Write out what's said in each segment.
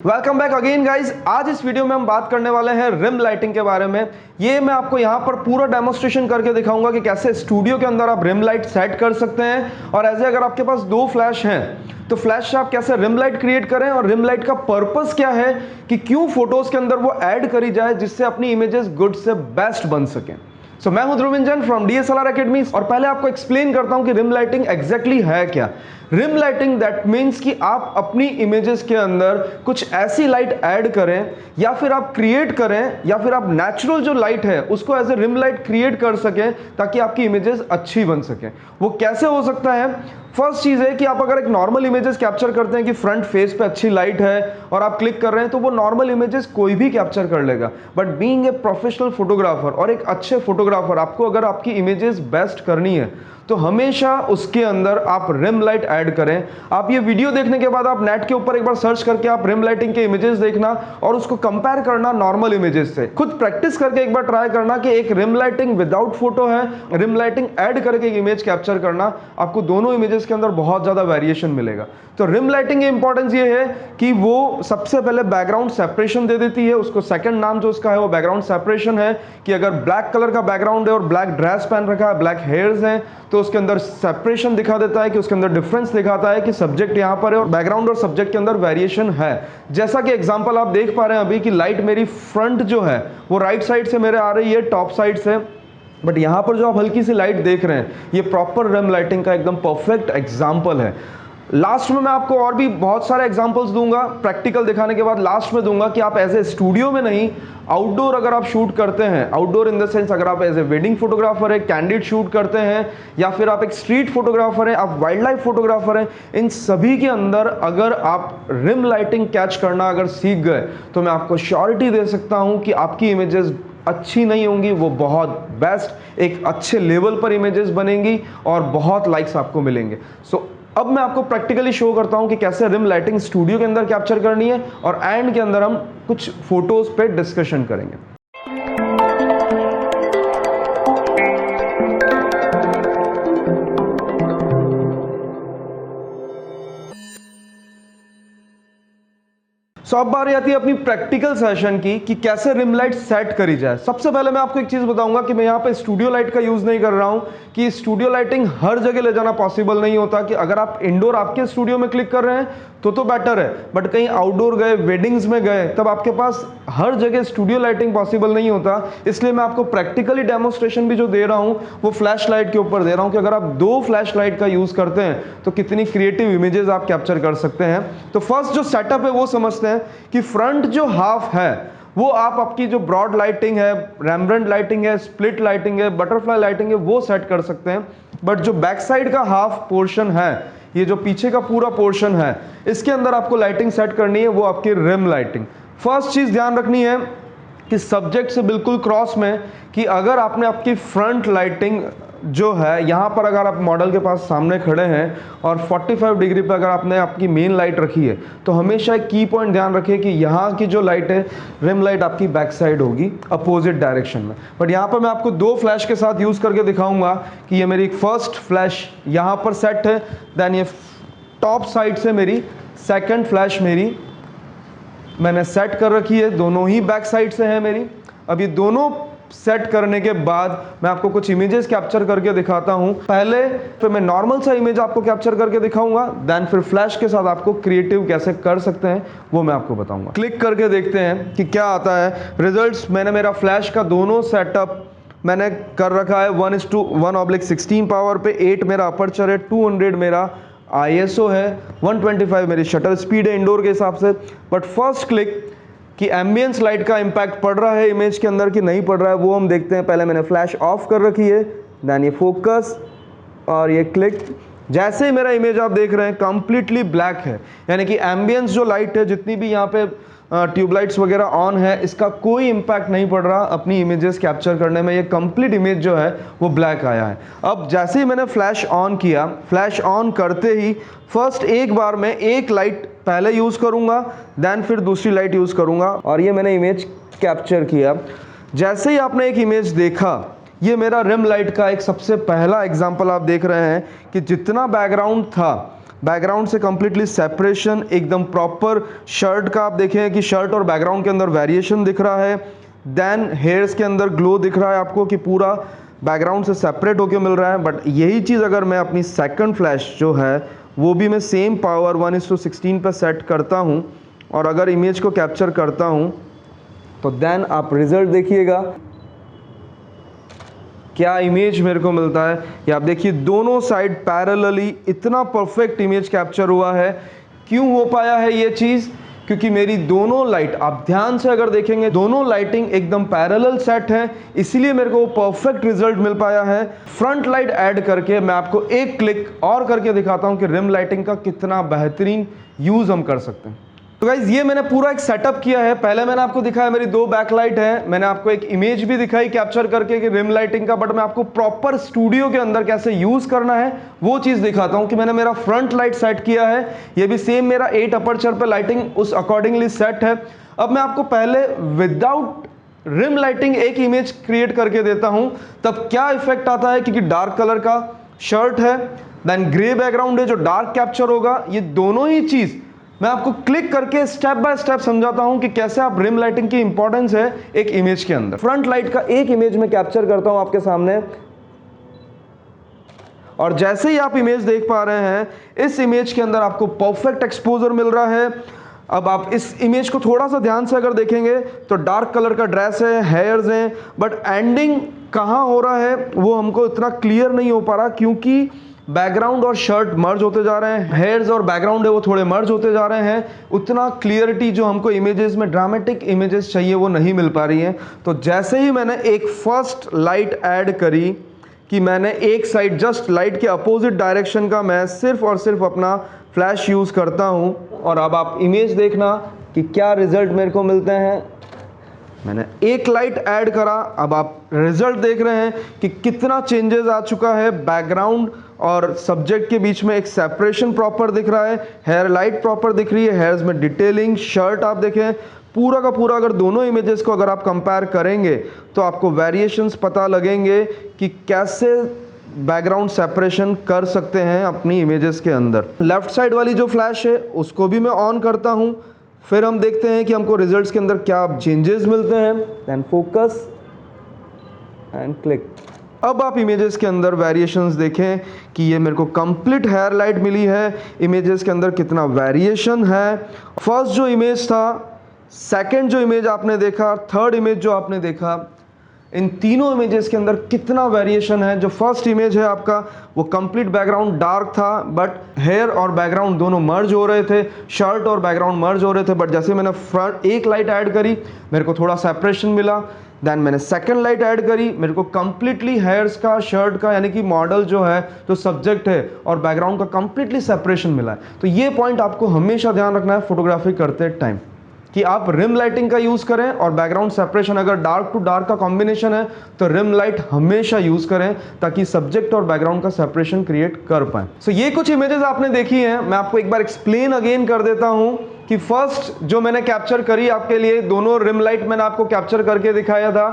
Welcome back again guys. आज इस video में हम बात करने वाले हैं रिम लाइटिंग के बारे में। ये मैं आपको यहाँ पर पूरा डेमोस्ट्रेशन करके दिखाऊंगा कि कैसे स्टूडियो के अंदर आप रिम लाइट सेट कर सकते हैं और ऐसे अगर आपके पास दो फ्लैश हैं तो फ्लैश से आप कैसे रिम लाइट क्रिएट करें और रिम लाइट का पर्पस क्या है कि क्यों फोटोज के अंदर वो ऐड करी जाए जिससे अपनी इमेजेस गुड से बेस्ट बन सकें। सो मैं हूं Dhruvin Jain from DSLR academy और पहले आपको एक्सप्लेन करता हूं कि रिम लाइटिंग एग्जैक्टली है क्या। रिम लाइटिंग दैट मीन्स कि आप अपनी इमेजेस के अंदर कुछ ऐसी लाइट ऐड करें या फिर आप क्रिएट करें या फिर आप नेचुरल जो लाइट है उसको as a rim light create कर सकें ताकि आपकी इमेजेस अच्छी बन सकें। वो कैसे हो सकता है? फर्स्ट चीज है कि आप अगर एक नॉर्मल इमेजेस कैप्चर करते हैं कि फ्रंट फेस पे अच्छी लाइट है और आप क्लिक कर रहे हैं तो वो नॉर्मल इमेजेस कोई भी कैप्चर कर लेगा, but being a professional photographer और एक अच्छे फोटोग्राफर आपको अगर आपकी इमेजेस बेस्ट करनी है तो हमेशा उसके अंदर आप रिम लाइट ऐड करें। आप ये वीडियो देखने के बाद आप नेट के ऊपर एक बार सर्च करके आप रिम लाइटिंग के इमेजेस देखना और उसको कंपेयर करना नॉर्मल इमेजेस से। खुद प्रैक्टिस करके एक बार ट्राई करना कि एक रिम लाइटिंग विदाउट फोटो है, रिम लाइटिंग ऐड करके एक इमेज कैप्चर करना, आपको दोनों इमेजेस के अंदर बहुत ज्यादा वेरिएशन मिलेगा। तो रिम लाइटिंग की इंपॉर्टेंस ये है कि वो सबसे पहले बैकग्राउंड सेपरेशन दे देती है। उसको सेकंड नाम जो उसका है वो बैकग्राउंड सेपरेशन है कि अगर ब्लैक कलर का बैकग्राउंड है और ब्लैक ड्रेस पहन रखा है, ब्लैक हेयर्स हैं, तो उसके अंदर सेपरेशन दिखा देता है कि उसके अंदर डिफरेंस दिखाता है कि सब्जेक्ट यहां पर है और बैकग्राउंड और सब्जेक्ट के अंदर वेरिएशन है। जैसा कि एग्जांपल आप देख पा रहे हैं अभी कि लाइट मेरी फ्रंट जो है वो राइट साइड से मेरे आ रही है, टॉप साइड से, बट यहां पर जो आप हल्की सी लाइट देख रहे हैं ये प्रॉपर रिम लाइटिंग का एकदम परफेक्ट एग्जांपल है। लास्ट में मैं आपको और भी बहुत सारे एग्जांपल्स दूंगा, प्रैक्टिकल दिखाने के बाद लास्ट में दूंगा कि आप एज ए स्टूडियो में नहीं, आउटडोर अगर आप शूट करते हैं, आउटडोर इन द सेंस अगर आप एज ए वेडिंग फोटोग्राफर है, कैंडिड शूट करते हैं या फिर आप एक स्ट्रीट फोटोग्राफर हैं, आप वाइल्ड लाइफ फोटोग्राफर हैं, इन सभी के अंदर अगर आप रिम लाइटिंग कैच करना अगर सीख गए तो मैं आपको श्योरिटी दे सकता हूं कि आपकी इमेजेस अच्छी नहीं होंगी, वो बहुत बेस्ट एक अच्छे लेवल पर इमेजेस बनेंगी और बहुत लाइक्स आपको मिलेंगे। सो अब मैं आपको प्रैक्टिकली शो करता हूं कि कैसे रिम लाइटिंग स्टूडियो के अंदर कैप्चर करनी है और एंड के अंदर हम कुछ फोटोज पे डिस्कशन करेंगे। सो अब बारी आती है अपनी प्रैक्टिकल सेशन की कि कैसे रिम लाइट सेट करी जाए। सबसे पहले मैं आपको एक चीज बताऊंगा कि मैं यहाँ पे स्टूडियो लाइट का यूज नहीं कर रहा हूं कि स्टूडियो लाइटिंग हर जगह ले जाना पॉसिबल नहीं होता कि अगर आप इंडोर आपके स्टूडियो में क्लिक कर रहे हैं तो बेटर है, बट कहीं आउटडोर गए, वेडिंग्स में गए, तब आपके पास हर जगह स्टूडियो लाइटिंग पॉसिबल नहीं होता। इसलिए मैं आपको प्रैक्टिकली डेमोस्ट्रेशन भी जो दे रहा हूं वो फ्लैश लाइट के ऊपर दे रहा हूं कि अगर आप दो फ्लैश लाइट का यूज करते हैं तो कितनी क्रिएटिव इमेजेस आप कैप्चर कर सकते हैं। तो फर्स्ट जो सेटअप है वो समझते हैं कि फ्रंट जो हाफ है वो आप आपकी जो ब्रॉड लाइटिंग है, रैम्ब्रेंट लाइटिंग है, स्प्लिट लाइटिंग है, बटरफ्लाई लाइटिंग है वो सेट कर सकते हैं, बट जो बैक साइड का हाफ पोर्शन है, ये जो पीछे का पूरा पोर्शन है, इसके अंदर आपको लाइटिंग सेट करनी है, वो आपकी रिम लाइटिंग। फर्स्ट चीज ध्यान रखनी है कि सब्जेक्ट से बिल्कुल क्रॉस में कि अगर आपने आपकी फ्रंट लाइटिंग जो है यहाँ पर अगर आप मॉडल के पास सामने खड़े हैं और 45 डिग्री पर अगर आपने आपकी मेन लाइट रखी है तो हमेशा एक की पॉइंट ध्यान रखिए कि यहाँ की जो लाइट है रिम लाइट आपकी बैक साइड होगी अपोजिट डायरेक्शन में। बट यहाँ पर मैं आपको दो फ्लैश के साथ यूज करके दिखाऊंगा कि ये मेरी फर्स्ट फ्लैश यहाँ पर सेट है, देन ये टॉप साइड से मेरी सेकंड फ्लैश मेरी मैंने सेट कर रखी है, दोनों ही बैक साइड से है मेरी। अब ये दोनों सेट करने के बाद मैं आपको कुछ इमेजेस कैप्चर करके दिखाता हूं। पहले तो मैं नॉर्मल सा इमेज आपको कैप्चर करके दिखाऊंगा, देन फिर फ्लैश के साथ आपको क्रिएटिव कैसे कर सकते हैं वो मैं आपको बताऊंगा। क्लिक करके देखते हैं कि क्या आता है रिजल्ट्स। मैंने मेरा फ्लैश का दोनों सेटअप मैंने कर रखा है 1:1/16 पावर पे, 8 मेरा अपर्चर है, 200 मेरा ISO है, 125 मेरी शटर स्पीड है इंडोर के हिसाब से। बट फर्स्ट क्लिक कि एम्बियंस लाइट का इंपैक्ट पड़ रहा है इमेज के अंदर कि नहीं पड़ रहा है वो हम देखते हैं। पहले मैंने फ्लैश ऑफ कर रखी है, देन ये फोकस और ये क्लिक। जैसे ही मेरा इमेज आप देख रहे हैं कंप्लीटली ब्लैक है, यानी कि एम्बियंस जो लाइट है जितनी भी यहाँ पे ट्यूबलाइट्स वगैरह ऑन है इसका कोई इंपैक्ट नहीं पड़ रहा अपनी इमेजेस कैप्चर करने में। ये कंप्लीट इमेज जो है वो ब्लैक आया है। अब जैसे ही मैंने फ्लैश ऑन किया, फ्लैश ऑन करते ही फर्स्ट एक बार में एक लाइट पहले यूज करूंगा, देन फिर दूसरी लाइट यूज करूंगा और ये मैंने इमेज कैप्चर किया। जैसे ही आपने एक इमेज देखा, ये मेरा रिम लाइट का एक सबसे पहला एग्जांपल आप देख रहे हैं कि जितना बैकग्राउंड था बैकग्राउंड से कंप्लीटली सेपरेशन, एकदम प्रॉपर शर्ट का आप देखें कि शर्ट और बैकग्राउंड के अंदर वेरिएशन दिख रहा है। देन हेयर्स के अंदर ग्लो दिख रहा है आपको कि पूरा बैकग्राउंड से सेपरेट होके मिल रहा है। बट यही चीज़ अगर मैं अपनी सेकंड फ्लैश जो है वो भी मैं सेम पावर 1:16 पे सेट करता हूँ और अगर इमेज को कैप्चर करता हूँ तो देन आप रिजल्ट देखिएगा क्या इमेज मेरे को मिलता है। ये आप देखिए दोनों साइड पैरेलली इतना परफेक्ट इमेज कैप्चर हुआ है। क्यों हो पाया है ये चीज़? क्योंकि मेरी दोनों लाइट, आप ध्यान से अगर देखेंगे, दोनों लाइटिंग एकदम पैरेलल सेट है, इसीलिए मेरे को परफेक्ट रिजल्ट मिल पाया है। फ्रंट लाइट ऐड करके मैं आपको एक क्लिक और करके दिखाता हूं कि रिम लाइटिंग का कितना बेहतरीन यूज हम कर सकते हैं। तो गाइज ये मैंने पूरा एक सेटअप किया है। पहले मैंने आपको दिखाया मेरी दो बैकलाइट है, मैंने आपको एक इमेज भी दिखाई कैप्चर करके कि रिम लाइटिंग का, बट मैं आपको प्रॉपर स्टूडियो के अंदर कैसे यूज करना है वो चीज दिखाता हूं कि मैंने मेरा फ्रंट लाइट सेट किया है। ये भी सेम मेरा 8 अपर्चर पे लाइटिंग उस अकॉर्डिंगली सेट है। अब मैं आपको पहले विदाउट रिम लाइटिंग एक इमेज क्रिएट करके देता हूं, तब क्या इफेक्ट आता है। क्योंकि डार्क कलर का शर्ट है, देन ग्रे बैकग्राउंड है जो डार्क कैप्चर होगा, ये दोनों ही चीज मैं आपको क्लिक करके स्टेप बाय स्टेप समझाता हूं कि कैसे आप रिम लाइटिंग की इंपॉर्टेंस है एक इमेज के अंदर। फ्रंट लाइट का एक इमेज में कैप्चर करता हूं आपके सामने, और जैसे ही आप इमेज देख पा रहे हैं, इस इमेज के अंदर आपको परफेक्ट एक्सपोजर मिल रहा है। अब आप इस इमेज को थोड़ा सा ध्यान से अगर देखेंगे तो डार्क कलर का ड्रेस है, हेयर्स हैं, बट एंडिंग कहाँ हो रहा है वो हमको इतना क्लियर नहीं हो पा रहा, क्योंकि बैकग्राउंड और शर्ट मर्ज होते जा रहे हैं, हेयर्स और बैकग्राउंड है वो थोड़े मर्ज होते जा रहे हैं। उतना क्लियरिटी जो हमको इमेजेस में, ड्रामेटिक इमेजेस चाहिए, वो नहीं मिल पा रही है। तो जैसे ही मैंने एक फर्स्ट लाइट ऐड करी कि मैंने एक साइड जस्ट लाइट के अपोजिट डायरेक्शन का मैं सिर्फ और सिर्फ अपना फ्लैश यूज़ करता हूँ, और अब आप इमेज देखना कि क्या रिजल्ट मेरे को मिलते हैं। मैंने एक लाइट ऐड करा, अब आप रिजल्ट देख रहे हैं कि कितना चेंजेस आ चुका है। बैकग्राउंड और सब्जेक्ट के बीच में एक सेपरेशन प्रॉपर दिख रहा है, हेयर लाइट प्रॉपर दिख रही है, हेयर्स में डिटेलिंग, शर्ट आप देखें पूरा का पूरा। अगर दोनों इमेजेस को अगर आप कंपेयर करेंगे तो आपको वेरिएशंस पता लगेंगे कि कैसे बैकग्राउंड सेपरेशन कर सकते हैं अपनी इमेजेस के अंदर। लेफ्ट साइड वाली जो फ्लैश है उसको भी मैं ऑन करता हूं, फिर हम देखते हैं कि हमको रिजल्ट्स के अंदर क्या चेंजेस मिलते हैं। Then focus and click. अब आप इमेजेस के अंदर वेरिएशंस देखें कि ये मेरे को कंप्लीट हेयर लाइट मिली है, इमेजेस के अंदर कितना वेरिएशन है। फर्स्ट जो इमेज था, सेकंड जो इमेज आपने देखा, थर्ड इमेज जो आपने देखा, इन तीनों इमेजेस के अंदर कितना वेरिएशन है। जो फर्स्ट इमेज है आपका वो कंप्लीट बैकग्राउंड डार्क था, बट हेयर और बैकग्राउंड दोनों मर्ज हो रहे थे, शर्ट और बैकग्राउंड मर्ज हो रहे थे। बट जैसे मैंने फ्रंट एक लाइट ऐड करी मेरे को थोड़ा सेपरेशन मिला। देन मैंने सेकंड लाइट ऐड करी, मेरे को कंप्लीटली हेयर्स का, शर्ट का, यानी कि मॉडल जो है, जो सब्जेक्ट है और बैकग्राउंड का कंप्लीटली सेपरेशन मिला है। तो ये पॉइंट आपको हमेशा ध्यान रखना है फोटोग्राफी करते टाइम कि आप रिम लाइटिंग का यूज करें, और बैकग्राउंड सेपरेशन अगर डार्क टू डार्क का कॉम्बिनेशन है तो रिम लाइट हमेशा यूज करें ताकि सब्जेक्ट और बैकग्राउंड का सेपरेशन क्रिएट कर पाए। सो ये कुछ इमेजेस आपने देखी हैं, मैं आपको एक बार एक्सप्लेन अगेन कर देता हूं कि फर्स्ट जो मैंने कैप्चर करी आपके लिए, दोनों रिम लाइट मैंने आपको कैप्चर करके दिखाया था,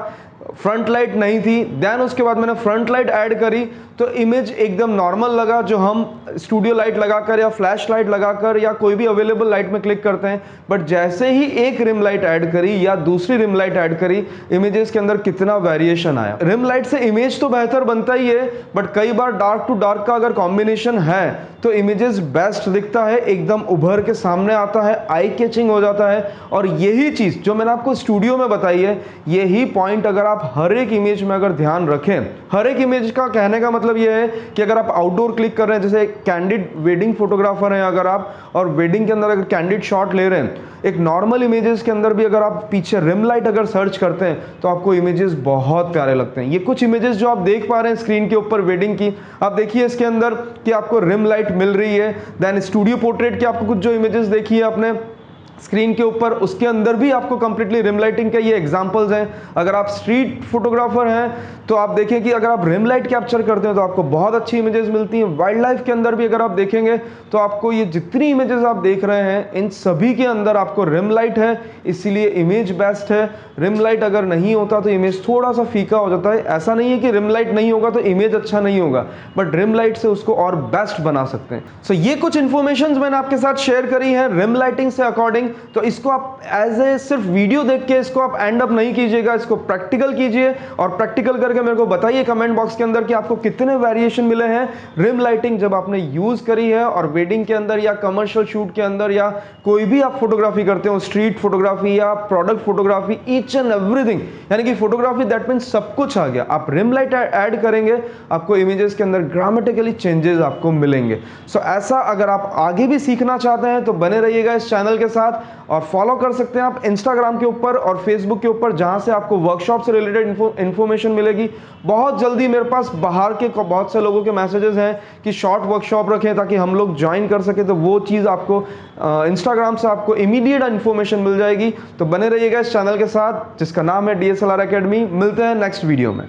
फ्रंट लाइट नहीं थी। देन उसके बाद मैंने फ्रंट लाइट ऐड करी तो इमेज एकदम नॉर्मल लगा, जो हम स्टूडियो लाइट लगाकर या फ्लैश लाइट लगाकर या कोई भी अवेलेबल लाइट में क्लिक करते हैं। बट जैसे ही एक रिम लाइट ऐड करी या दूसरी रिम लाइट ऐड करी, इमेजेस के अंदर कितना वेरिएशन आया। रिम लाइट से इमेज तो बेहतर बनता ही है, बट कई बार डार्क टू डार्क का अगर कॉम्बिनेशन है तो इमेजेस बेस्ट दिखता है, एकदम उभर के सामने आता है, आई कैचिंग हो जाता है। और यही चीज जो मैंने आपको स्टूडियो में बताई है, यही पॉइंट अगर आप हर एक इमेज में अगर ध्यान रखें, हर एक इमेज का कहने का मतलब यह है कि अगर आप आउटडोर क्लिक कर रहे हैं, जैसे कैंडिड वेडिंग फोटोग्राफर हैं अगर आप, और वेडिंग के अंदर अगर कैंडिड शॉट ले रहे हैं, एक नॉर्मल इमेजेस के अंदर भी अगर आप पीछे रिम लाइट अगर सर्च करते हैं तो आपको इमेजेस बहुत प्यारे लगते हैं। ये कुछ इमेजेस जो आप देख पा रहे हैं स्क्रीन के ऊपर वेडिंग की, आप देखिए इसके अंदर कि आपको रिम लाइट मिल रही है। देन स्टूडियो पोर्ट्रेट की आपको कुछ जो इमेजेस देखी है आपने, स्क्रीन के ऊपर, उसके अंदर भी आपको कंप्लीटली रिम लाइटिंग के ये एग्जांपल्स हैं। अगर आप स्ट्रीट फोटोग्राफर हैं तो आप देखें कि अगर आप रिम लाइट कैप्चर करते हैं तो आपको बहुत अच्छी इमेजेस मिलती हैं। वाइल्ड लाइफ के अंदर भी अगर आप देखेंगे तो आपको ये जितनी इमेजेस आप देख रहे हैं इन सभी के अंदर आपको रिम लाइट है, इसीलिए इमेज बेस्ट है। रिम लाइट अगर नहीं होता तो इमेज थोड़ा सा फीका हो जाता है। ऐसा नहीं है कि रिम लाइट नहीं होगा तो इमेज अच्छा नहीं होगा, बट रिम लाइट से उसको और बेस्ट बना सकते हैं। सो ये कुछ इंफॉर्मेशन मैंने आपके साथ शेयर करी है रिम लाइटिंग से अकॉर्डिंग। तो इसको आप एज ए सिर्फ वीडियो देख के इसको आप एंड अप नहीं कीजिएगा, इसको प्रैक्टिकल कीजिए और प्रैक्टिकल करके मेरे को बताइए कमेंट बॉक्स के अंदर कि आपको कितने वेरिएशन मिले हैं रिम लाइटिंग जब आपने यूज करी है। और वेडिंग के अंदर या कमर्शियल शूट के अंदर या कोई भी आप फोटोग्राफी करते हो, स्ट्रीट फोटोग्राफी या product photography, each and everything, यानी कि फोटोग्राफी दैट मींस सब कुछ आ गया। आप रिम लाइट ऐड करेंगे आपको इमेजेस के अंदर ग्रामेटिकली चेंजेस आपको मिलेंगे। सो ऐसा अगर आप आगे भी सीखना चाहते हैं तो बने रहिएगा इस चैनल के साथ और फॉलो कर सकते हैं आप इंस्टाग्राम के ऊपर और फेसबुक के ऊपर, जहां से आपको वर्कशॉप से रिलेटेड इंफॉर्मेशन मिलेगी। बहुत जल्दी मेरे पास बाहर के बहुत से लोगों के मैसेजेस हैं कि शॉर्ट वर्कशॉप रखें ताकि हम लोग ज्वाइन कर सके, तो वो चीज़ आपको इंस्टाग्राम से आपको इमीडिएट इंफॉर्मेशन मिल जाएगी। तो बने रहिएगा इस चैनल के साथ जिसका नाम है DSLR एकेडमी। मिलते हैं नेक्स्ट वीडियो में।